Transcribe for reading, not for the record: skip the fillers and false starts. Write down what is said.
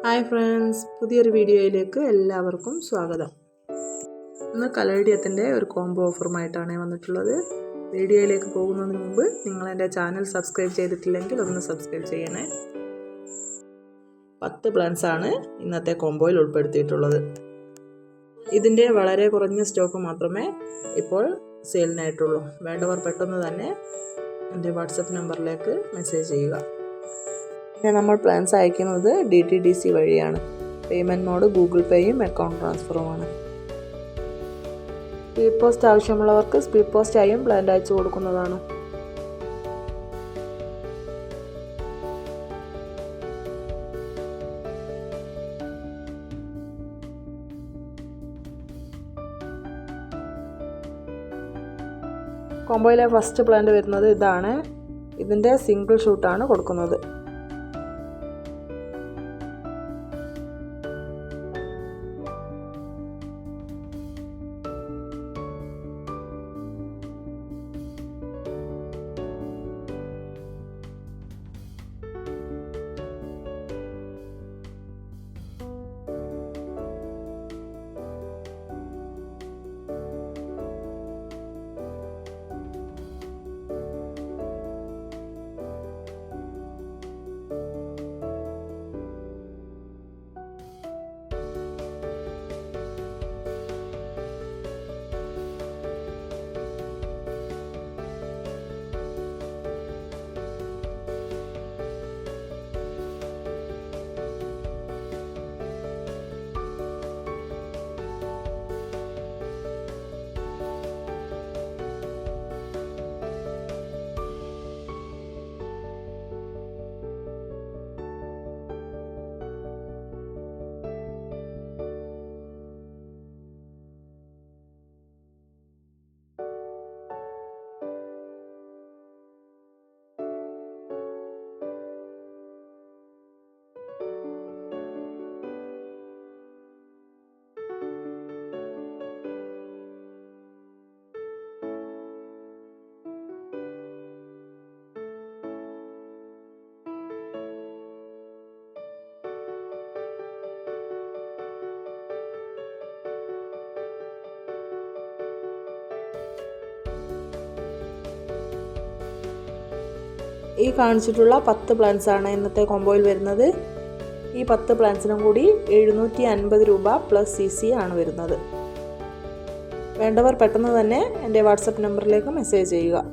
Hi friends, പുതിയൊരു വീഡിയോയിലേക്ക് എല്ലാവർക്കും സ്വാഗതം. ഇന്ന് കലേഡിയത്തിൻ്റെ ഒരു കോംബോ ഓഫറുമായിട്ടാണ് വന്നിട്ടുള്ളത്. വീഡിയോയിലേക്ക് പോകുന്നതിന് മുമ്പ് നിങ്ങൾ എൻ്റെ ചാനൽ സബ്സ്ക്രൈബ് ചെയ്തിട്ടില്ലെങ്കിൽ ഒന്ന് സബ്സ്ക്രൈബ് ചെയ്യണേ. 10 പ്ലാന്റ്സ് ആണ് ഇന്നത്തെ കോംബോയിൽ ഉൾപ്പെടുത്തിയിട്ടുള്ളത്. ഇതിൻ്റെ വളരെ കുറഞ്ഞ സ്റ്റോക്ക് മാത്രമേ ഇപ്പോൾ സെയിലിനായിട്ടുള്ളൂ. വേണ്ടവർ പെട്ടെന്ന് തന്നെ എൻ്റെ വാട്സപ്പ് നമ്പറിലേക്ക് മെസ്സേജ് ചെയ്യുക. പിന്നെ നമ്മൾ പ്ലാൻസ് അയക്കുന്നത് DTDC വഴിയാണ്. പേയ്മെൻറ്റ് മോഡ് ഗൂഗിൾ പേയും അക്കൗണ്ട് ട്രാൻസ്ഫറുമാണ്. സ്പീഡ് പോസ്റ്റ് ആവശ്യമുള്ളവർക്ക് സ്പീഡ് പോസ്റ്റായും പ്ലാന്റ് അയച്ചു കൊടുക്കുന്നതാണ്. കോംബോയിലെ ഫസ്റ്റ് പ്ലാന്റ് വരുന്നത് ഇതാണ്. ഇതിൻ്റെ സിംഗിൾ ഷൂട്ടാണ് കൊടുക്കുന്നത്. ഈ കാണിച്ചിട്ടുള്ള 10 പ്ലാന്റ്സ് ആണ് ഇന്നത്തെ കോംബോയിൽ വരുന്നത്. ഈ 10 പ്ലാന്റ്സിനും കൂടി 750 രൂപ പ്ലസ് CC ആണ് വരുന്നത്. വേണ്ടവർ പെട്ടെന്ന് തന്നെ എൻ്റെ വാട്സപ്പ് നമ്പറിലേക്ക് മെസ്സേജ് ചെയ്യുക.